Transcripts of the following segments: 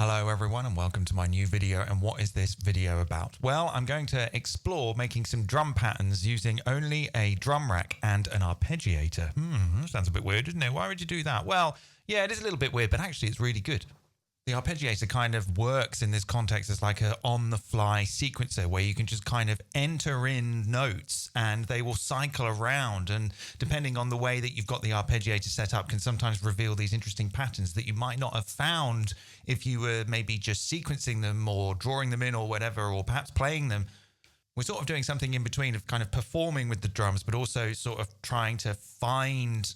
Hello everyone and welcome to my new video. And what is this video about? Well, I'm going to explore making some drum patterns using only a drum rack and an arpeggiator. Sounds a bit weird, doesn't it? Why would you do that? Well, yeah, it is a little bit weird, but actually it's really good. The arpeggiator kind of works in this context as like a on-the-fly sequencer where you can just kind of enter in notes and they will cycle around, and depending on the way that you've got the arpeggiator set up can sometimes reveal these interesting patterns that you might not have found if you were maybe just sequencing them or drawing them in or whatever, or perhaps playing them. We're sort of doing something in between of kind of performing with the drums, but also sort of trying to find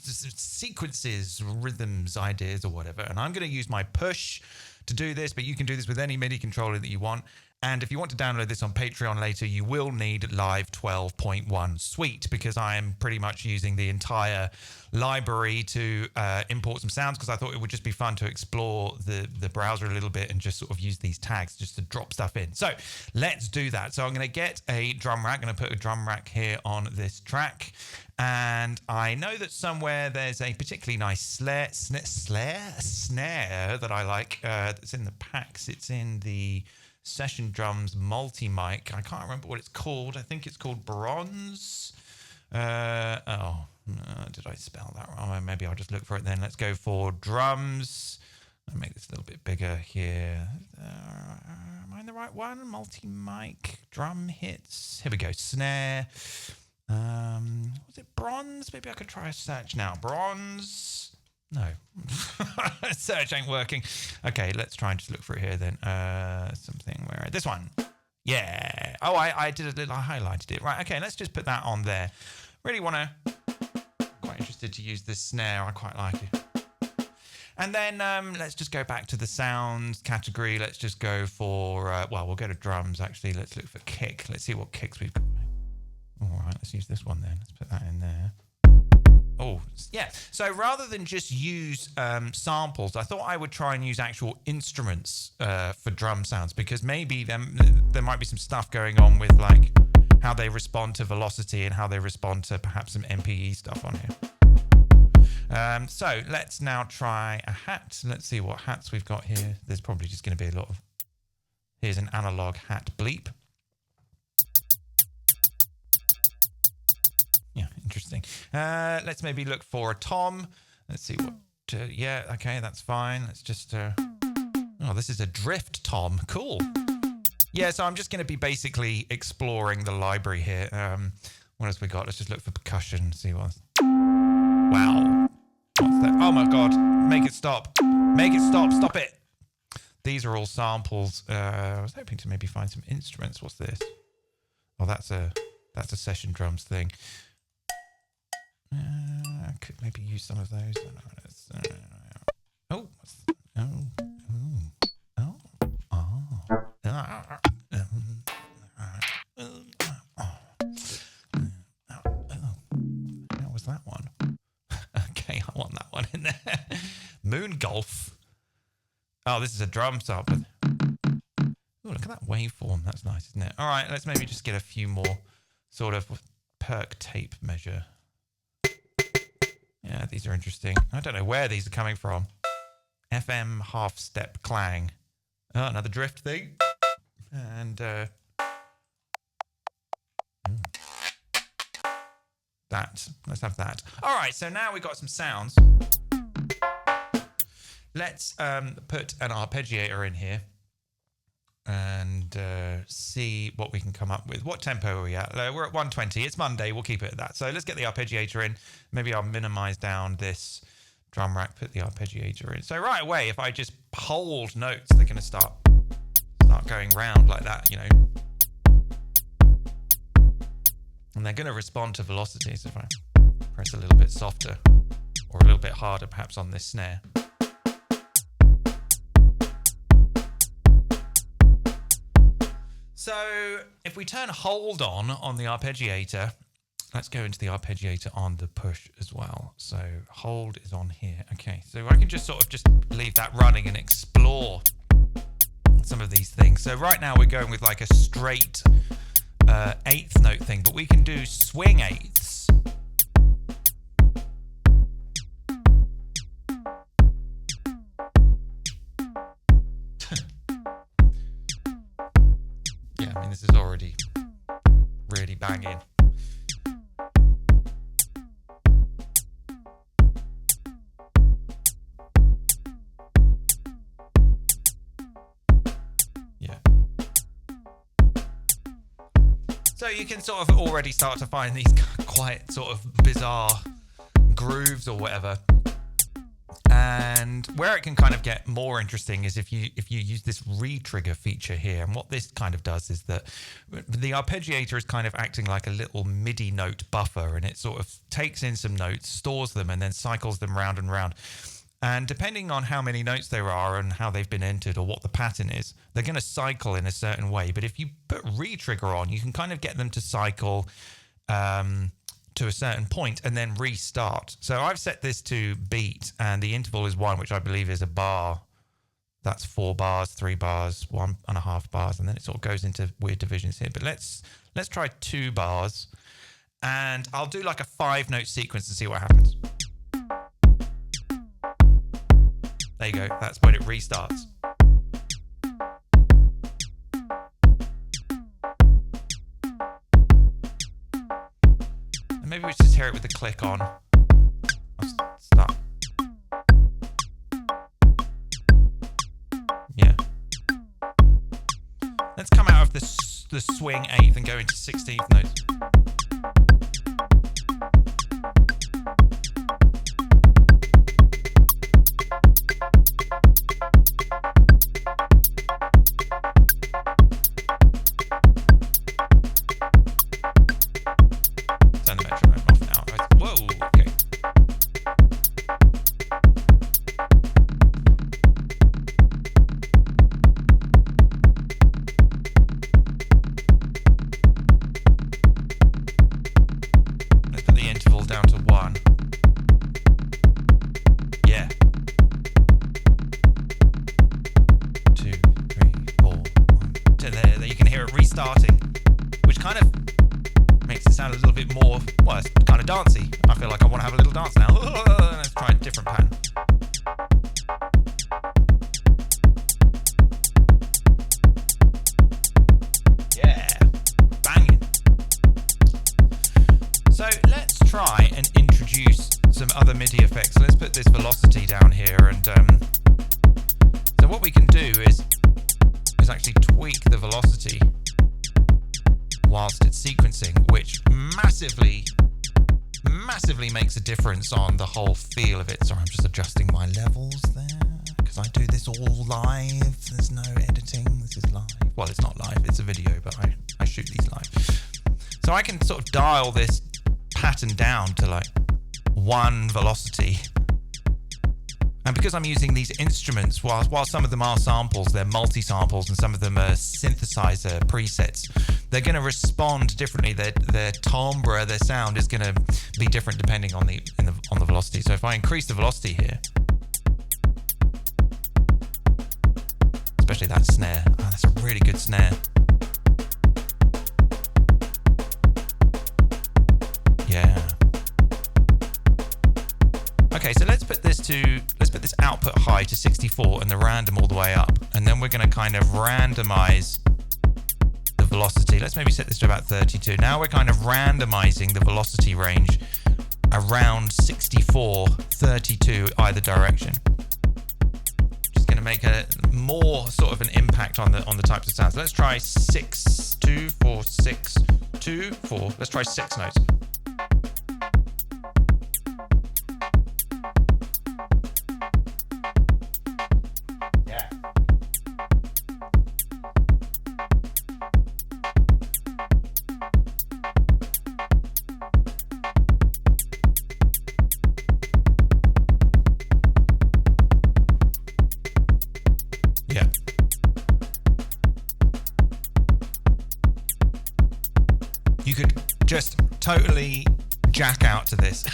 sequences, rhythms, ideas, or whatever. And I'm going to use my push to do this, but you can do this with any MIDI controller that you want. And if you want to download this on Patreon later, you will need Live 12.1 Suite, because I am pretty much using the entire library to import some sounds, because I thought it would just be fun to explore the browser a little bit and just sort of use these tags just to drop stuff in. So let's do that. So I'm going to get a drum rack. I'm going to put a drum rack here on this track. And I know that somewhere there's a particularly nice snare that I like. It's in the packs. It's in the Session Drums multi-mic. I can't remember what it's called. I think it's called Bronze. Did I spell that wrong? Maybe I'll just look for it then. Let's go for drums. I'll make this a little bit bigger here. Am I in the right one? Multi-mic, drum hits. Here we go. Snare. Was it Bronze? Maybe I could try a search now. Bronze. No. Search ain't working. Okay, let's try and just look for it here then. Something where... This one. Yeah. Oh, I did a little... I highlighted it. Right, okay, let's just put that on there. Really want to... Quite interested to use this snare. I quite like it. And then let's just go back to the sounds category. Let's just go for... well, we'll go to drums, actually. Let's look for kick. Let's see what kicks we've got. All right, let's use this one then. Let's put that in there. Oh, yeah. So rather than just use samples, I thought I would try and use actual instruments for drum sounds, because maybe there might be some stuff going on with like how they respond to velocity and how they respond to perhaps some MPE stuff on here. So let's now try a hat. Let's see what hats we've got here. There's probably just going to be a lot of... Here's an analog hat bleep. Yeah, interesting. Let's maybe look for a tom. Let's see what... yeah, okay, that's fine. Let's just... oh, this is a drift tom. Cool. Yeah, so I'm just going to be basically exploring the library here. What else we got? Let's just look for percussion. See what... Wow. What's that? Oh, my God. Make it stop. Make it stop. Stop it. These are all samples. I was hoping to maybe find some instruments. What's this? Oh, that's a session drums thing. I could maybe use some of those. How was that one? Okay, I want that one in there. Moon Golf. Oh, this is a drum sample. Oh, look at that waveform. That's nice, isn't it? All right, let's maybe just get a few more sort of perk tape measure. Yeah, these are interesting. I don't know where these are coming from. FM half step clang. Oh, another drift thing. And that. Let's have that. All right, so now we've got some sounds. Let's put an arpeggiator in here and see what we can come up with. What tempo are we at? We're at 120. It's Monday. We'll keep it at that. So let's get the arpeggiator in. Maybe I'll minimize down this drum rack, put the arpeggiator in. So right away, if I just hold notes, they're going to start going round like that, you know. And they're going to respond to velocity. So if I press a little bit softer or a little bit harder, perhaps on this snare. So if we turn hold on the arpeggiator, let's go into the arpeggiator on the push as well. So hold is on here. Okay, so I can just sort of just leave that running and explore some of these things. So right now we're going with like a straight eighth note thing, but we can do swing eighths. I mean, this is already really banging. Yeah. So you can sort of already start to find these quite sort of bizarre grooves or whatever. And where it can kind of get more interesting is if you use this re-trigger feature here. And what this kind of does is that the arpeggiator is kind of acting like a little MIDI note buffer, and it sort of takes in some notes, stores them, and then cycles them round and round. And depending on how many notes there are and how they've been entered or what the pattern is, they're going to cycle in a certain way. But if you put re-trigger on, you can kind of get them to cycle to a certain point and then restart. So I've set this to beat, and the interval is 1, which I believe is a bar. That's 4 bars, 3 bars, 1.5 bars, and then it sort of goes into weird divisions here. But let's try 2 bars, and I'll do like a 5-note sequence and see what happens. There you go. That's when it restarts. Maybe we just hear it with the click on. I'll start. Yeah. Let's come out of the swing 8th and go into 16th notes. Makes a difference on the whole feel of it. Sorry, I'm just adjusting my levels there because I do this all live. There's no editing. This is live. Well, it's not live. It's a video, but I shoot these live. So I can sort of dial this pattern down to like 1 velocity. And because I'm using these instruments, while some of them are samples, they're multi-samples, and some of them are synthesizer presets, they're going to respond differently. Their timbre, their sound is going to be different depending on the velocity. So if I increase the velocity here, especially that snare, that's a really good snare. Yeah. Okay, so let's put this output high to 64 and the random all the way up, and then we're going to kind of randomize the velocity. Let's maybe set this to about 32. Now we're kind of randomizing the velocity range around 64, 32 either direction. Just going to make a more sort of an impact on the types of sounds. Let's try 6 2 4 6 2 4. Let's try 6 notes. You could just totally jack out to this,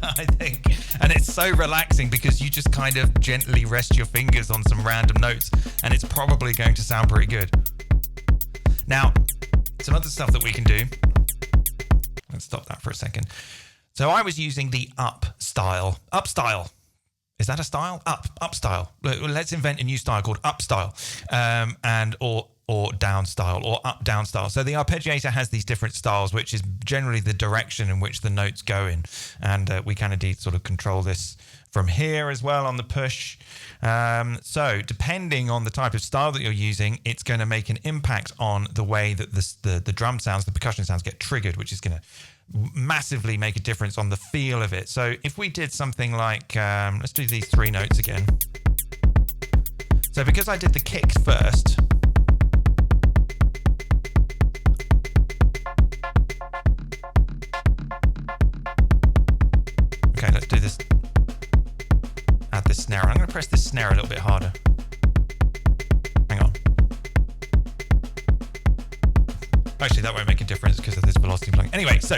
I think. And it's so relaxing because you just kind of gently rest your fingers on some random notes and it's probably going to sound pretty good. Now, some other stuff that we can do. Let's stop that for a second. So I was using the Up style. Up style. Is that a style? Up style. Let's invent a new style called Up style. or down style or up down style. So the arpeggiator has these different styles, which is generally the direction in which the notes go in. And we can indeed sort of control this from here as well on the push. So depending on the type of style that you're using, it's going to make an impact on the way that the drum sounds, the percussion sounds get triggered, which is going to massively make a difference on the feel of it. So if we did something like, let's do these 3 notes again. So because I did the kicks first, okay, let's do this. Add this snare. I'm going to press this snare a little bit harder. Hang on. Actually, that won't make a difference because of this velocity plug. Anyway, so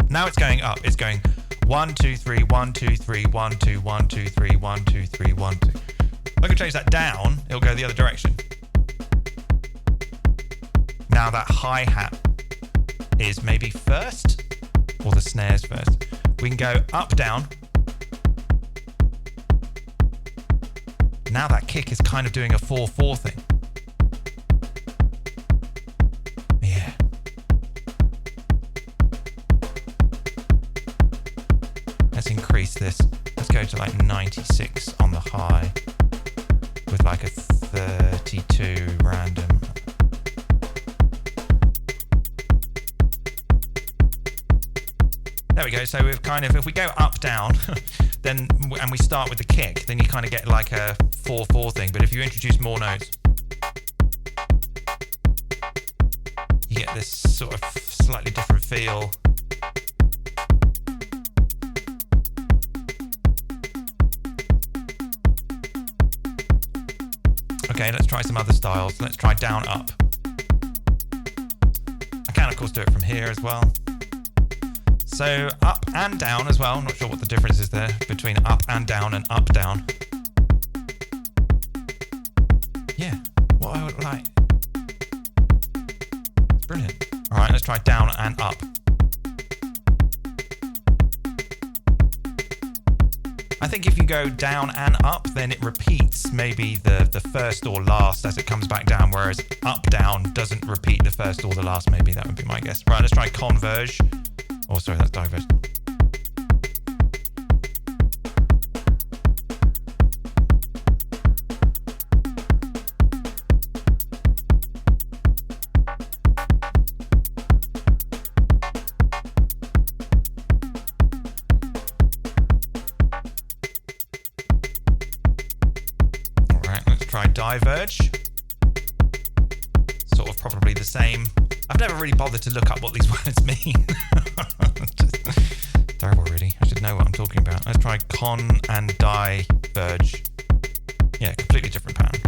now it's going up. It's going 1, 2, 3, 1, 2, 3, 1, 2, 1, 2, 3, 1, 2, 3, 1, 2. If I can change that down, it'll go the other direction. Now that hi-hat is maybe first, or the snares first. We can go up, down. Now that kick is kind of doing a 4/4 thing. Yeah. Let's increase this. Let's go to like 96 on the high with like a 32 random. There we go. So we've kind of, if we go up, down, then, and we start with the kick, then you kind of get like a 4/4 thing. But if you introduce more notes, you get this sort of slightly different feel. Okay, let's try some other styles. Let's try down, up. I can, of course, do it from here as well. So up and down as well. I'm not sure what the difference is there between up and down and up, down. Yeah, what I would like. It's brilliant. All right, let's try down and up. I think if you go down and up, then it repeats maybe the first or last as it comes back down, whereas up, down doesn't repeat the first or the last, maybe. That would be my guess. Right, let's try converge. Oh, sorry, that's diverge. All right, let's try diverge. Sort of probably the same. I've never really bothered to look up what these words mean. Just terrible, really. I should know what I'm talking about. Let's try con and diverge. Yeah, completely different pattern.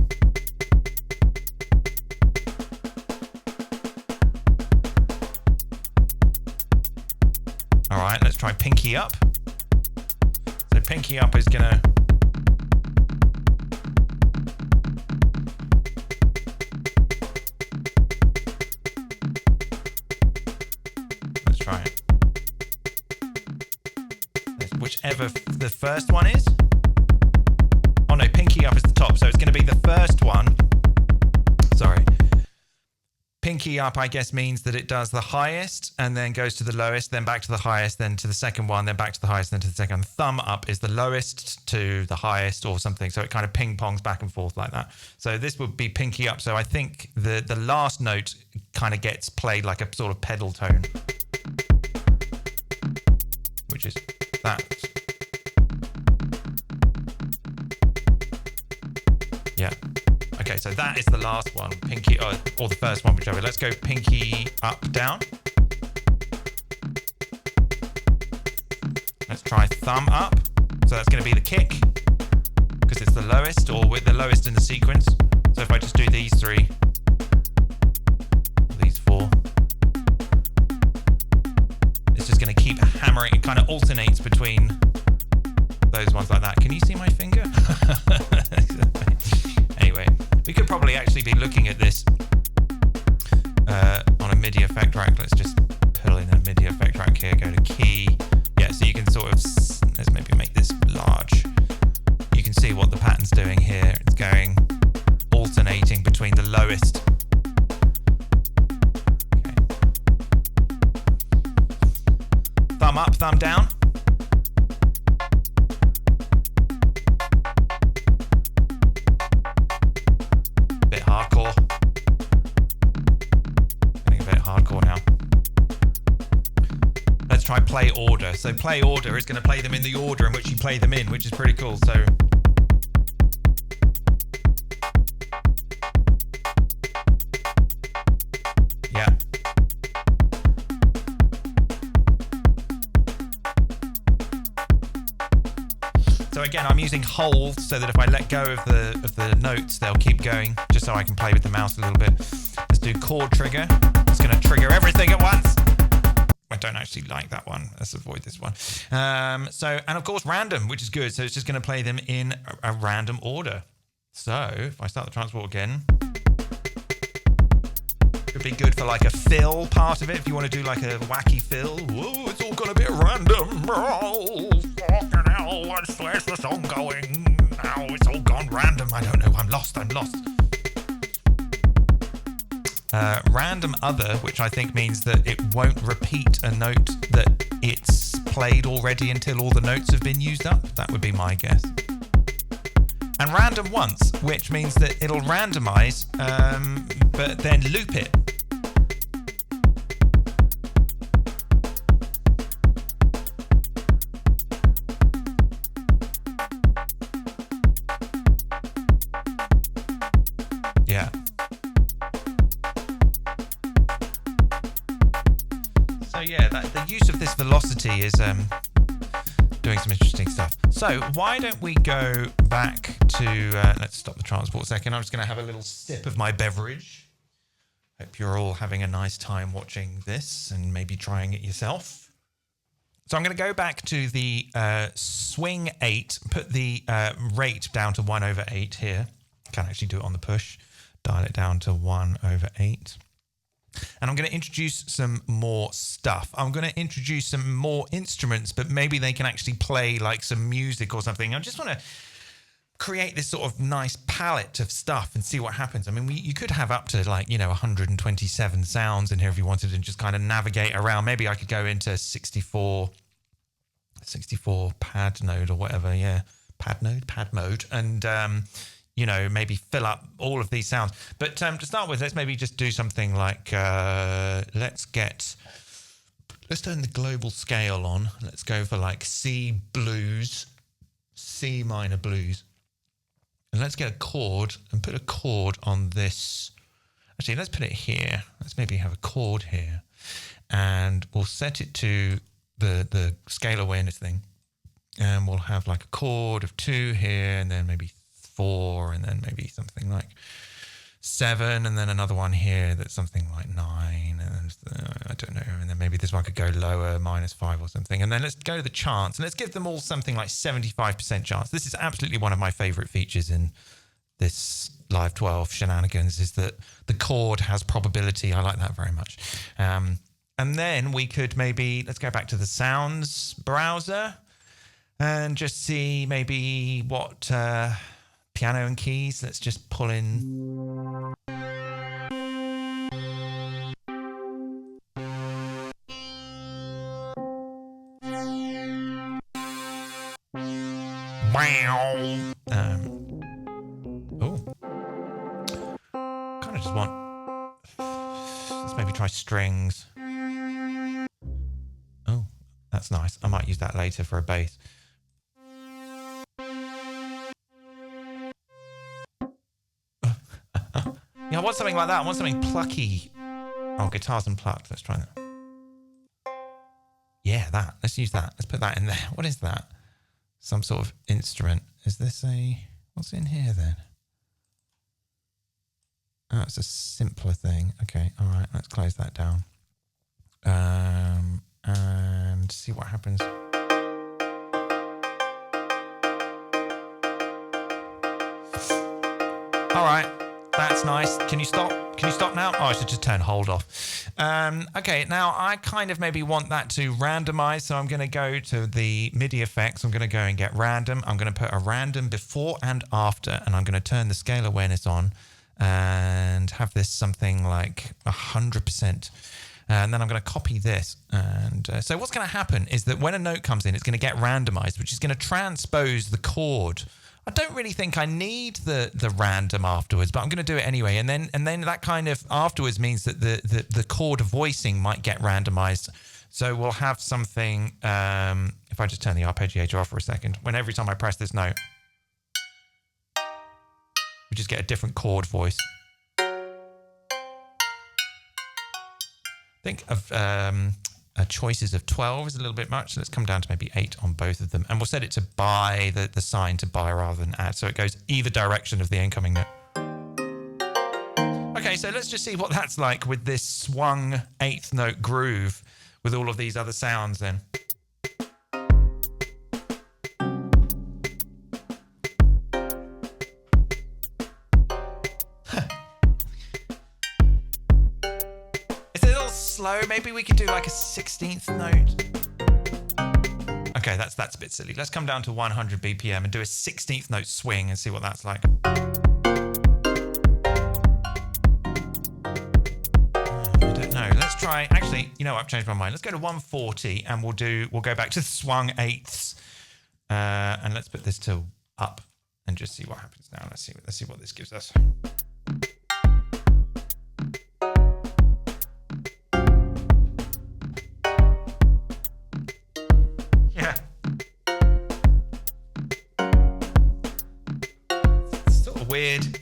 All right, let's try pinky up. So pinky up is gonna. Whichever the first one is. Oh no, pinky up is the top, so it's going to be the first one. Sorry. Pinky up, I guess, means that it does the highest and then goes to the lowest, then back to the highest, then to the second one, then back to the highest, then to the second. Thumb up is the lowest to the highest or something, so it kind of ping-pongs back and forth like that. So this would be pinky up, so I think the last note kind of gets played like a sort of pedal tone, which is that. Yeah. Okay, so that is the last one, pinky, or the first one, whichever. Let's go pinky up, down. Let's try thumb up. So that's going to be the kick, because it's the lowest, or with the lowest in the sequence. So if I just do these 3, these 4, it's just going to keep hammering. It kind of alternates between those ones like that. Can you see my finger? Anyway, we could probably actually be looking at this on a MIDI effect rack. Let's just pull in a MIDI effect rack here, go to key. Yeah, so you can sort of, let's maybe make this large. You can see what the pattern's doing here. It's going alternating between the lowest play order. So play order is going to play them in the order in which you play them in, which is pretty cool. So yeah. So again, I'm using hold so that if I let go of the notes, they'll keep going, just so I can play with the mouse a little bit. Let's do chord trigger. It's going to trigger everything at once. I don't actually like that one. Let's avoid this one. And of course, random, which is good. So it's just going to play them in a random order. So if I start the transport again, could be good for like a fill part of it. If you want to do like a wacky fill. Whoa, it's all going to be random. Oh, fucking hell, where's the song going? Now it's all gone random. I don't know. I'm lost. Random other, which I think means that it won't repeat a note that it's played already until all the notes have been used up. That would be my guess. And random once, which means that it'll randomize, but then loop it. Yeah. So yeah, the use of this velocity is doing some interesting stuff. So why don't we go back to, let's stop the transport a second. I'm just going to have a little sip of my beverage. Hope you're all having a nice time watching this and maybe trying it yourself. So I'm going to go back to the swing 8, put the rate down to 1/8 here. Can't actually do it on the push. Dial it down to 1/8. And I'm going to introduce some more stuff. I'm going to introduce some more instruments, but maybe they can actually play like some music or something. I just want to create this sort of nice palette of stuff and see what happens. I mean, you could have up to like, 127 sounds in here if you wanted to just kind of navigate around. Maybe I could go into 64 pad node or whatever. Yeah, pad mode. And, maybe fill up all of these sounds. But to start with, let's maybe just do something like, let's turn the global scale on. Let's go for like C blues, C minor blues. And let's get a chord and put a chord on this. Actually, let's put it here. Let's maybe have a chord here. And we'll set it to the scale awareness thing. And we'll have like a chord of 2 here, and then maybe 4, and then maybe something like 7, and then another one here that's something like 9, and I don't know, and then maybe this one could go lower, -5 or something. And then let's go to the chance, and let's give them all something like 75% chance. This is absolutely one of my favorite features in this Live 12 shenanigans, is that the chord has probability. I like that very much. And then we could maybe, let's go back to the sounds browser and just see maybe what piano and keys. Let's just pull in. Kind of just want. Let's maybe try strings. Oh, that's nice. I might use that later for a bass. Yeah, I want something like that. I want something plucky. Oh, guitars unplugged. Let's try that. Yeah, that. Let's use that. Let's put that in there. What is that? Some sort of instrument. Is this a... What's in here then? Oh, it's a simpler thing. Okay, all right. Let's close that down. And see what happens. All right. That's nice. Can you stop? Can you stop now? Oh, I should just turn hold off. Okay, now I kind of maybe want that to randomize. So I'm going to go to the MIDI effects. I'm going to go and get random. I'm going to put a random before and after, and I'm going to turn the scale awareness on and have this something like 100%. And then I'm going to copy this. And so what's going to happen is that when a note comes in, it's going to get randomized, which is going to transpose the chord. I don't really think I need the random afterwards, but I'm going to do it anyway. And then that kind of afterwards means that the chord voicing might get randomized. So we'll have something, if I just turn the Arpeggiator off for a second, when every time I press this note, we just get a different chord voice. Think of choices of 12 is a little bit much, so let's come down to maybe 8 on both of them. And we'll set it to by, the sign to by rather than add, so it goes either direction of the incoming note. Okay, so let's just see what that's like with this swung 8th note groove with all of these other sounds then. Slow. Maybe we could do like a 16th note. Okay, that's a bit silly. Let's come down to 100 BPM and do a 16th note swing and see what that's like. I don't know. Let's try. Actually, you know what? I've changed my mind. Let's go to 140 and we'll go back to the swung 8ths. And let's put this to up and just see what happens now. Let's see what this gives us. Weird.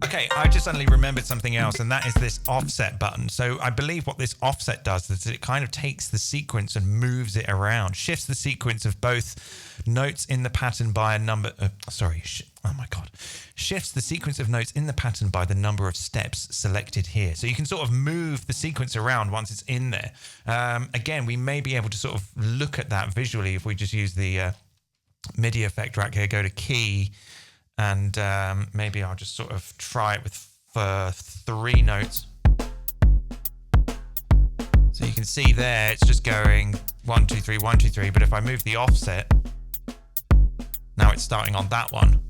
Okay, I just suddenly remembered something else, and that is this offset button. So I believe what this offset does is it kind of takes the sequence and moves it around, shifts the sequence of both notes in the pattern by a number. Shifts the sequence of notes in the pattern by the number of steps selected here. So you can sort of move the sequence around once it's in there. Again, we may be able to sort of look at that visually if we just use the MIDI effect rack here, go to key, and maybe I'll just sort of try it with 3 notes. So you can see there, it's just going 1, 2, 3, 1, 2, 3. But if I move the offset, now it's starting on that one.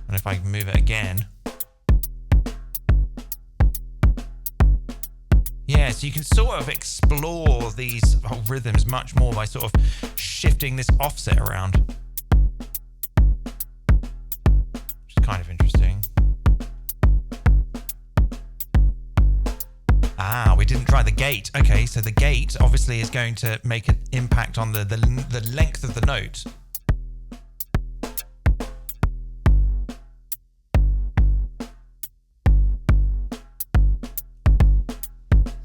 And if I move it again, yeah, so you can sort of explore these rhythms much more by sort of shifting this offset around, which is kind of interesting. Ah, we didn't try the gate. Okay, so the gate obviously is going to make an impact on the length of the note.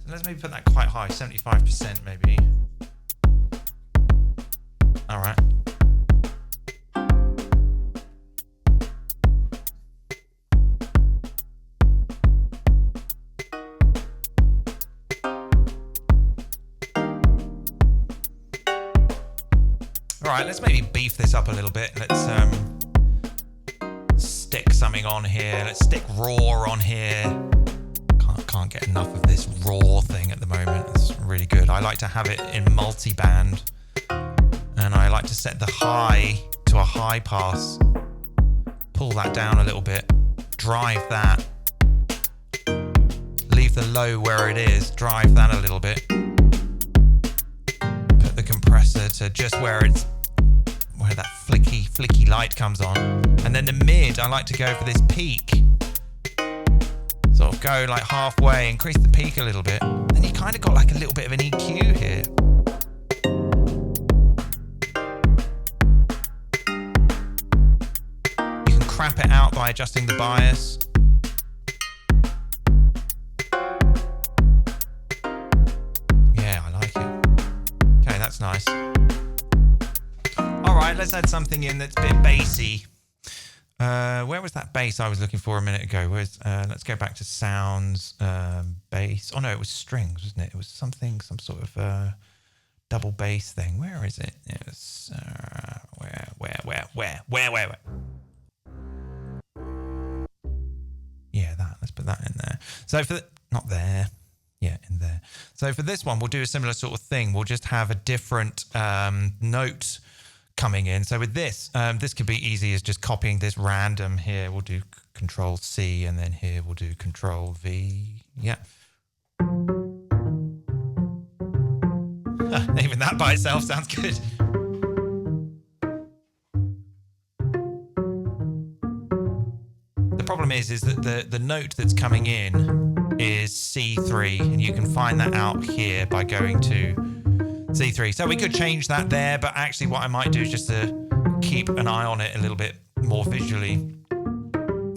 Let's maybe put that quite high, 75% maybe. All right. All right, let's maybe beef this up a little bit. Let's stick something on here. Let's stick raw on here. Can't get enough of this raw thing at the moment. It's really good. I like to have it in multi-band, and I like to set the high to a high pass, pull that down a little bit, drive that, leave the low where it is, drive that a little bit, put the compressor to just where that flicky light comes on, and then the mid, I like to go for this peak. Sort of go like halfway, increase the peak a little bit. Then you kind of got like a little bit of an EQ here. You can crap it out by adjusting the bias. Yeah, I like it. Okay, that's nice. All right, let's add something in that's a bit bassy. Where was that bass I was looking for a minute ago? Let's go back to sounds, bass. Oh no, it was strings, wasn't it? It was some sort of double bass thing. Where is it? It was where? Yeah, that. Let's put that in there. So not there. Yeah, in there. So for this one, we'll do a similar sort of thing. We'll just have a different note coming in. So with this, this could be easy as just copying this random here. We'll do Control C, and then here we'll do Control V. Yeah. Even that by itself sounds good. The problem is that the note that's coming in is C3, and you can find that out here by going to C3. So we could change that there, but actually what I might do is just to keep an eye on it a little bit more visually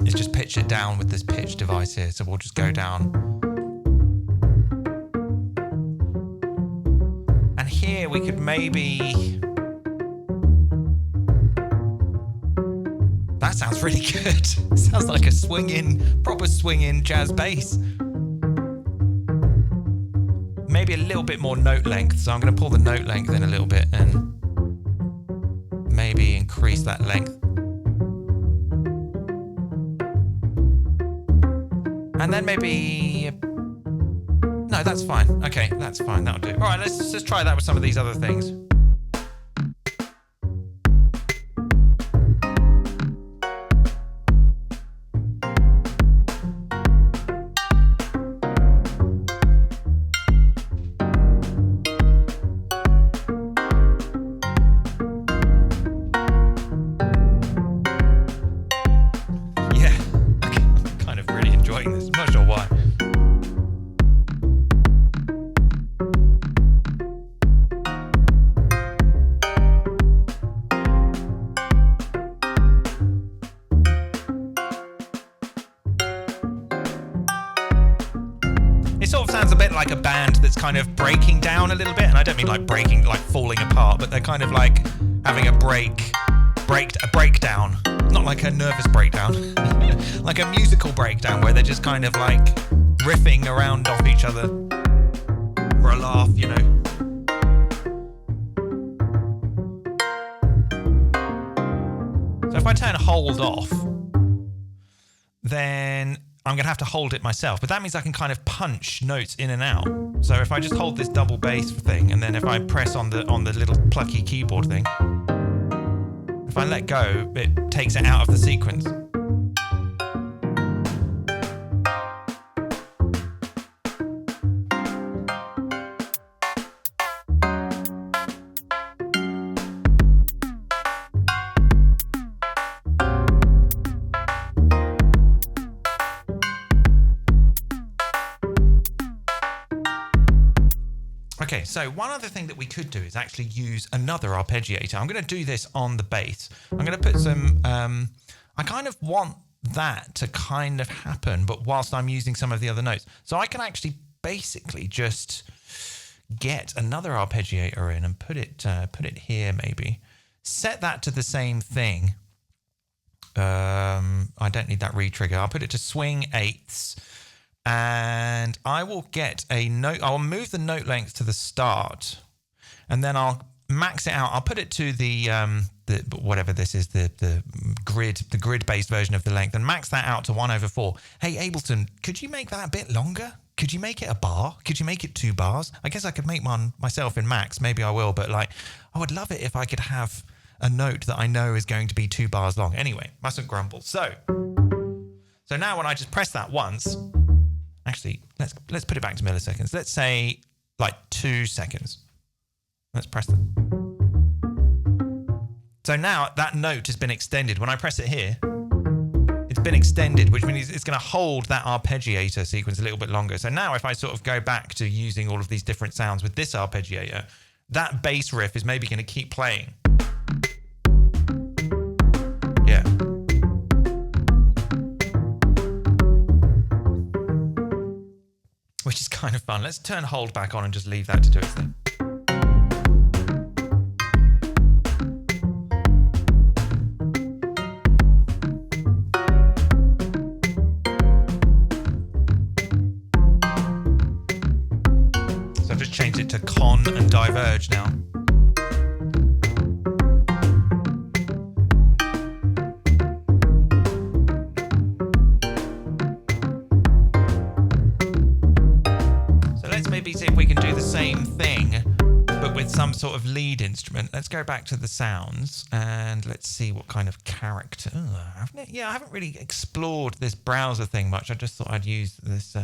is just pitch it down with this pitch device here. So we'll just go down. And here we could maybe... That sounds really good. Sounds like a swinging, proper swinging jazz bass. Maybe a little bit more note length. So I'm going to pull the note length in a little bit and maybe increase that length. And then maybe... No, that's fine. Okay, that's fine. That'll do. All right, let's just try that with some of these other things. Like a band that's kind of breaking down a little bit, and I don't mean like breaking, like falling apart, but they're kind of like having a breakdown, not like a nervous breakdown, like a musical breakdown where they're just kind of like riffing around off each other for a laugh, you know. So if I turn hold off, then I'm going to have to hold it myself, but that means I can kind of punch notes in and out. So if I just hold this double bass thing, and then if I press on the little plucky keyboard thing, if I let go, it takes it out of the sequence. Okay, so one other thing that we could do is actually use another arpeggiator. I'm going to do this on the bass. I'm going to put some, I kind of want that to kind of happen, but whilst I'm using some of the other notes. So I can actually basically just get another arpeggiator in and put it here maybe. Set that to the same thing. I don't need that retrigger. I'll put it to swing eighths. And I will get a note. I'll move the note length to the start, and then I'll max it out. I'll put it to the whatever this is, the grid-based version of the length, and max that out to 1/4. Hey Ableton, could you make that a bit longer? Could you make it a bar? Could you make it 2 bars? I guess I could make one myself in Max. Maybe I will, but like, I would love it if I could have a note that I know is going to be 2 bars long. Anyway, mustn't grumble. So now when I just press that once. Actually, let's put it back to milliseconds. Let's say like 2 seconds. Let's press that. So now that note has been extended. When I press it here, it's been extended, which means it's going to hold that arpeggiator sequence a little bit longer. So now if I sort of go back to using all of these different sounds with this arpeggiator, that bass riff is maybe going to keep playing. Yeah. Which is kind of fun. Let's turn hold back on and just leave that to do its thing. So I've just changed it to con and diverge now. See if we can do the same thing, but with some sort of lead instrument. Let's go back to the sounds and let's see what kind of character. I haven't really explored this browser thing much. I just thought I'd use this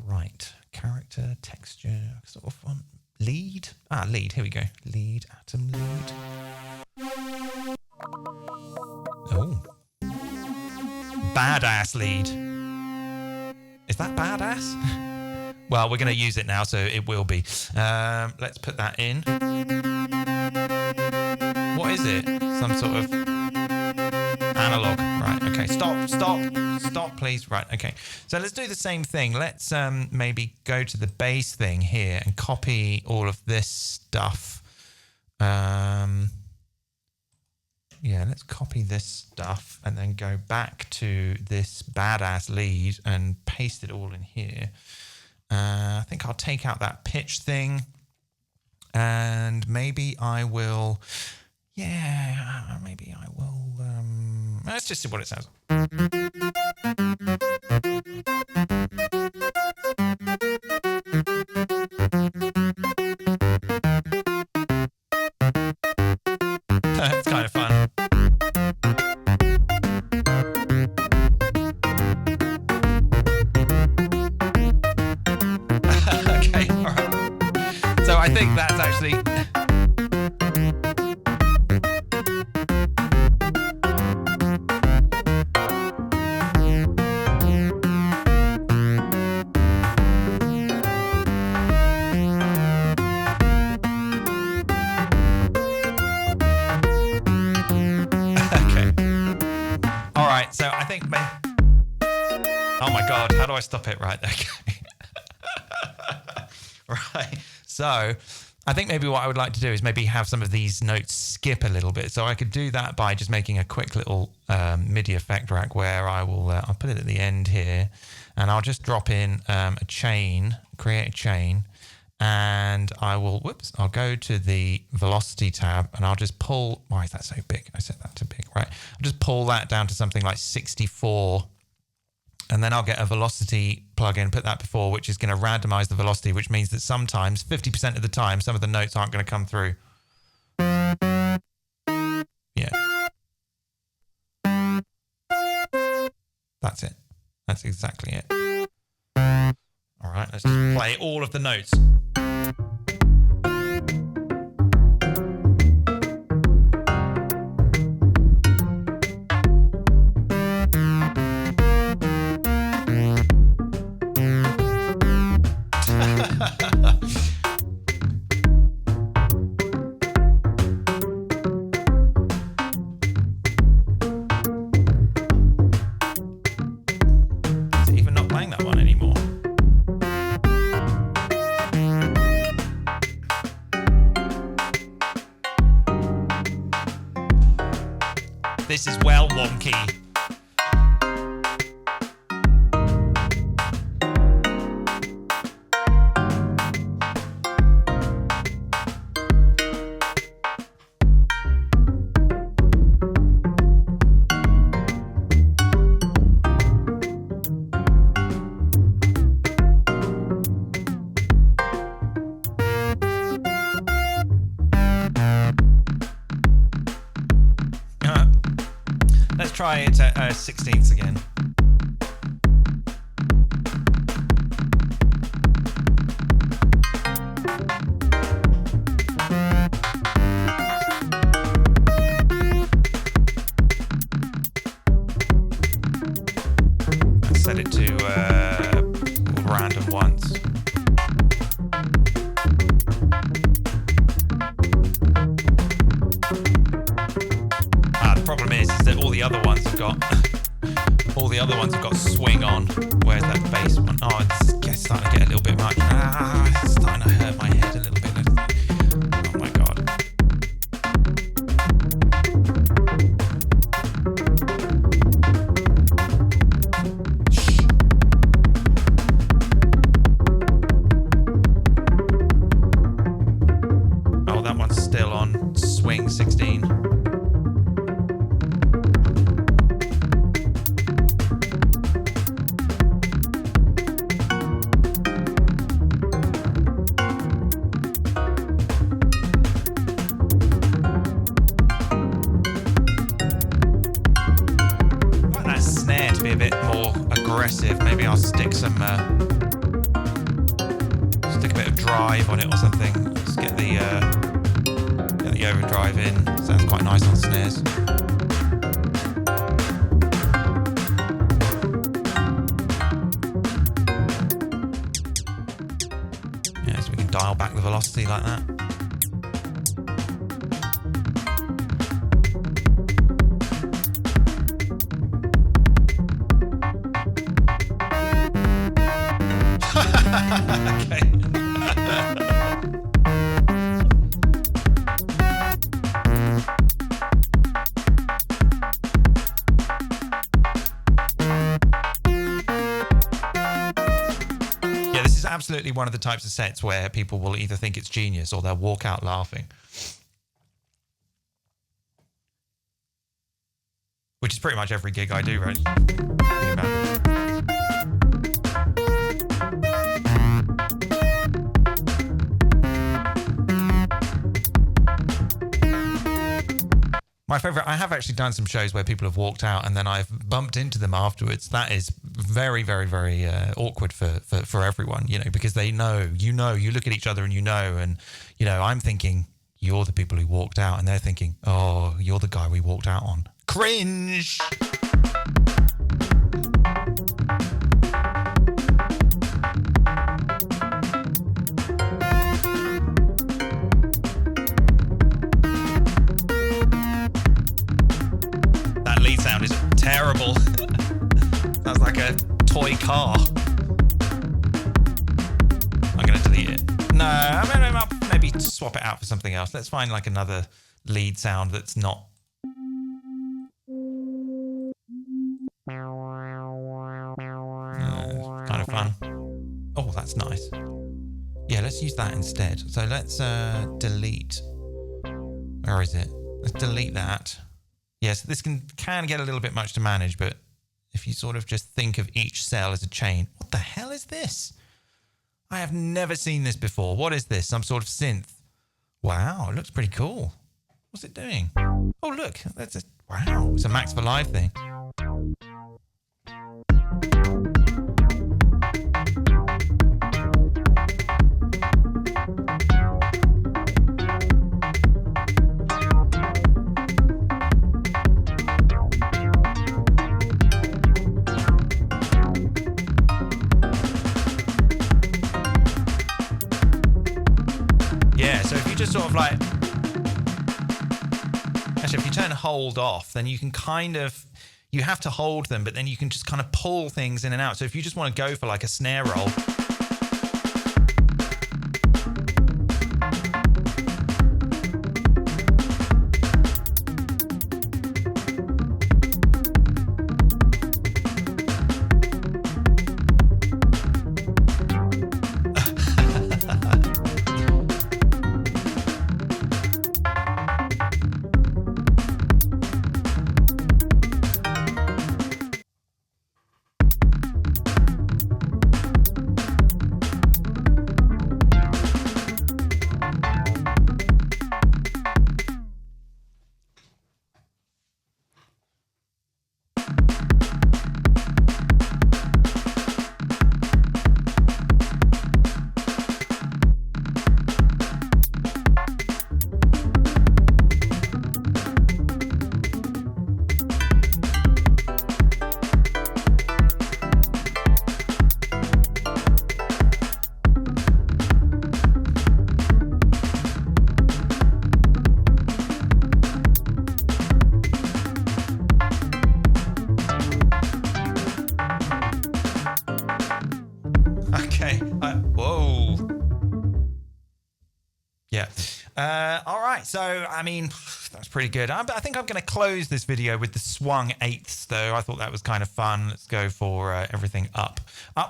bright character texture sort of font. lead. Lead. Here we go. Lead, atom lead. Oh. Badass lead. Is that badass? Well, we're going to use it now, so it will be. Let's put that in. What is it? Some sort of analog. Right, okay. Stop, please. Right, okay. So let's do the same thing. Let's maybe go to the bass thing here and copy all of this stuff. Yeah, let's copy this stuff and then go back to this badass lead and paste it all in here. I think I'll take out that pitch thing and maybe I will, let's just see what it sounds like. It's kind of fun. Okay, all right. So I think that's actually... Oh my God, how do I stop it? Right, okay. Right, so I think maybe what I would like to do is maybe have some of these notes skip a little bit. So I could do that by just making a quick little MIDI effect rack where I will, I'll put it at the end here and I'll just drop in a chain, create a chain, and I will, I'll go to the velocity tab and I'll just pull, why is that so big? I set that to big, right? I'll just pull that down to something like 64 and then I'll get a velocity plugin, put that before, which is going to randomize the velocity, which means that sometimes, 50% of the time, some of the notes aren't going to come through. Yeah. That's it. That's exactly it. All right, let's just play all of the notes. This is well wonky. Let's try it at 16ths again. Let's set it to random once. The problem is that all the other ones have got swing on. Where's that bass one? Oh, it's starting to get a little bit much. It's starting to hurt my head a little bit. Oh my God. Shh. Oh, that one's still on swing 16. Maybe I'll stick a bit bit of drive on it or something. Let's get the overdrive in. Sounds quite nice on snares. Yeah, so we can dial back the velocity like that. Okay. Yeah, this is absolutely one of the types of sets where people will either think it's genius or they'll walk out laughing. Which is pretty much every gig I do, right? My favourite, I have actually done some shows where people have walked out and then I've bumped into them afterwards. That is very, very, very awkward for everyone, you know, because they know, you look at each other and you know, and, you know, I'm thinking, you're the people who walked out, and they're thinking, oh, you're the guy we walked out on. Cringe! Sound is terrible. Sounds like a toy car. I'm going to delete it. No, I'm going to maybe swap it out for something else. Let's find like another lead sound that's not. Kind of fun. Oh, that's nice. Yeah, let's use that instead. So let's delete. Where is it? Let's delete that. Yes, this can get a little bit much to manage, but if you sort of just think of each cell as a chain. What the hell is this? I have never seen this before. What is this? Some sort of synth. Wow, it looks pretty cool. What's it doing? Oh, look. Wow, it's a Max for Live thing. Sort of like, actually, if you turn hold off, then you can kind of, you have to hold them, but then you can just kind of pull things in and out. So if you just want to go for like a snare roll. All right, so I mean, that's pretty good. I think I'm going to close this video with the swung eighths, though. I thought that was kind of fun. Let's go for everything up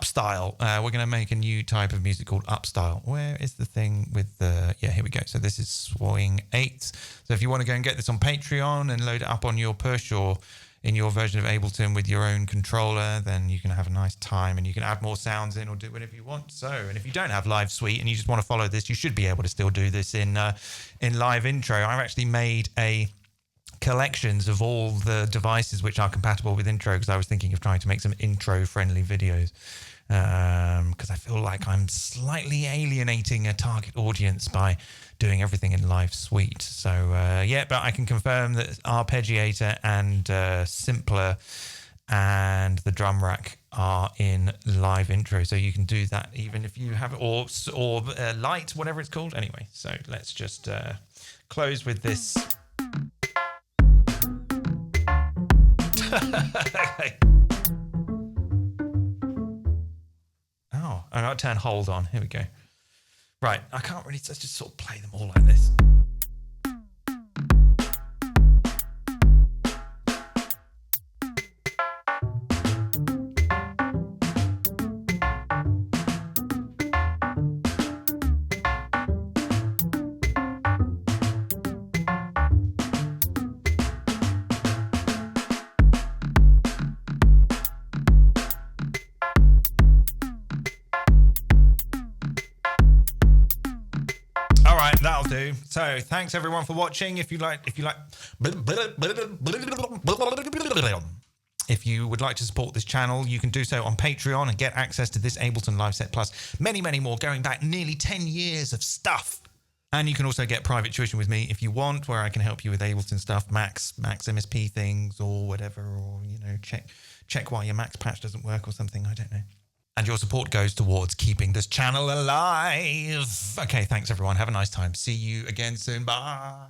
style. We're going to make a new type of music called up style. Where is the thing with the? Yeah, here we go. So this is swing eighths. So if you want to go and get this on Patreon and load it up on your push or in your version of Ableton with your own controller, then you can have a nice time and you can add more sounds in or do whatever you want. So, and if you don't have Live Suite and you just want to follow this, you should be able to still do this in Live Intro. I've actually made a collections of all the devices which are compatible with Intro because I was thinking of trying to make some intro-friendly videos. because I feel like I'm slightly alienating a target audience by doing everything in Live Suite. So yeah, but I can confirm that Arpeggiator and Simpler and the drum rack are in Live Intro, so you can do that even if you have or Light, whatever it's called. Anyway, so let's just close with this. Okay. Oh, I got to turn hold on. Here we go. Right, I can't really, let's just sort of play them all like this. All right, that'll do. So thanks everyone for watching. If you would like to support this channel, you can do so on Patreon and get access to this Ableton Live Set Plus, many more, going back nearly 10 years of stuff. And you can also get private tuition with me if you want, where I can help you with Ableton stuff, MaxMSP things or whatever, or, you know, check why your Max patch doesn't work or something, I don't know. And your support goes towards keeping this channel alive. Okay, thanks everyone. Have a nice time. See you again soon. Bye.